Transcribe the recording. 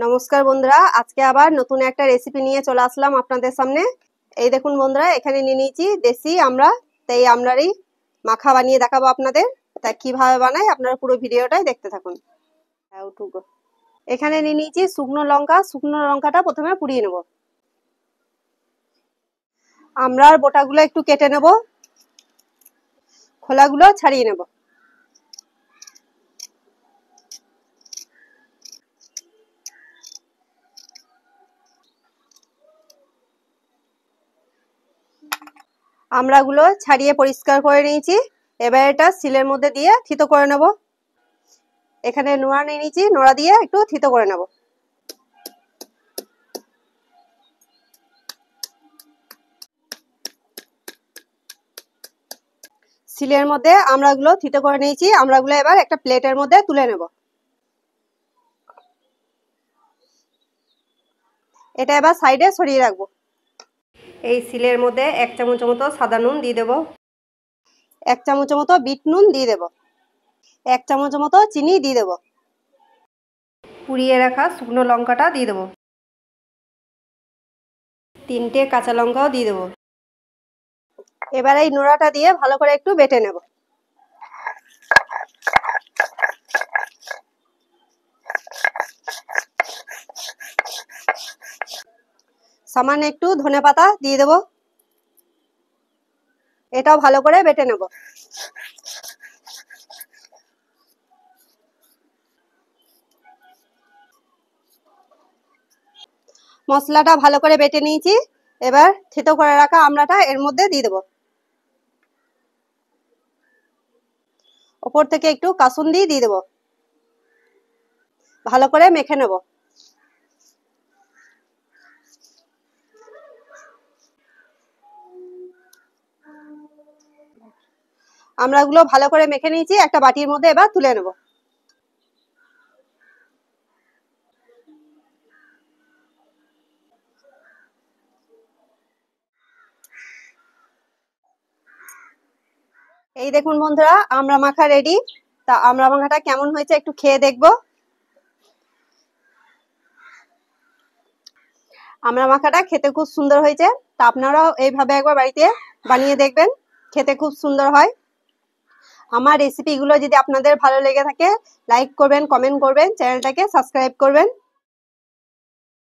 নমস্কার বন্ধুরা, আজকে আবার নতুন একটা রেসিপি নিয়ে চলে আসলাম আপনাদের সামনে। এই দেখুন বন্ধুরা, এখানে নিয়ে নিয়েছি দেশি আমড়া। তাই আমড়ারই মাখা বানিয়ে দেখাবো আপনাদের। তা কিভাবে বানাই আপনারা পুরো ভিডিওটাই দেখতে থাকুন। এখানে নিয়ে নিয়েছি শুকনো লঙ্কা। শুকনো লঙ্কাটা প্রথমে পুড়িয়ে নেব। আমড়ার বোটাগুলো একটু কেটে নেব, খোলাগুলো ছাড়িয়ে নেব। আমড়াগুলো ছাড়িয়ে পরিষ্কার করে নিয়েছি। এবার এটা শিলের মধ্যে দিয়ে থিতো করে নেব। এখানে নোড়া নিয়ে নিয়েছি, নোড়া দিয়ে একটু থিতো করে নেব। শিলের মধ্যে আমড়াগুলো থিতো করে নিয়েছি। আমড়াগুলো এবার একটা প্লেটের মধ্যে তুলে নেব। এটা এবার সাইডে সরিয়ে রাখবো। এই শিলের মধ্যে 1 চামচ মতো সাদা নুন দিয়ে দেব, 1 চামচ মতো বিট নুন দিয়ে দেব, 1 চামচ মতো চিনি দিয়ে দেব, পুড়িয়ে রাখা শুকনো লঙ্কাটা দিয়ে দেব, 3টে কাঁচা লঙ্কাও দিয়ে দেব। এবার এই নোড়াটা দিয়ে ভালো করে একটু বেটে নেব। সামান্য একটু ধনেপাতা দিয়ে দেব। এটাও ভালো করে বেটে নেব। মশলাটা ভালো করে বেটে নিয়েছি। এবার থেতো করে রাখা আমড়াটা এর মধ্যে দিয়ে দেব। ওপর থেকে একটু কাসুন্দি দিয়ে দেব। ভালো করে মেখে নেব। আমড়াগুলো ভালো করে মেখে নিয়েছি। একটা বাটির মধ্যে এবার তুলে নেব। এই দেখুন বন্ধুরা, আমড়া মাখা রেডি। তা আমড়া মাখাটা কেমন হয়েছে একটু খেয়ে দেখবো। আমড়া মাখাটা খেতে খুব সুন্দর হয়েছে। তা আপনারাও এইভাবে একবার বাড়িতে বানিয়ে দেখবেন, খেতে খুব সুন্দর হয়। আমার রেসিপিগুলো যদি আপনাদের ভালো লেগে থাকে, লাইক করবেন, কমেন্ট করবেন, চ্যানেলটাকে সাবস্ক্রাইব করবেন।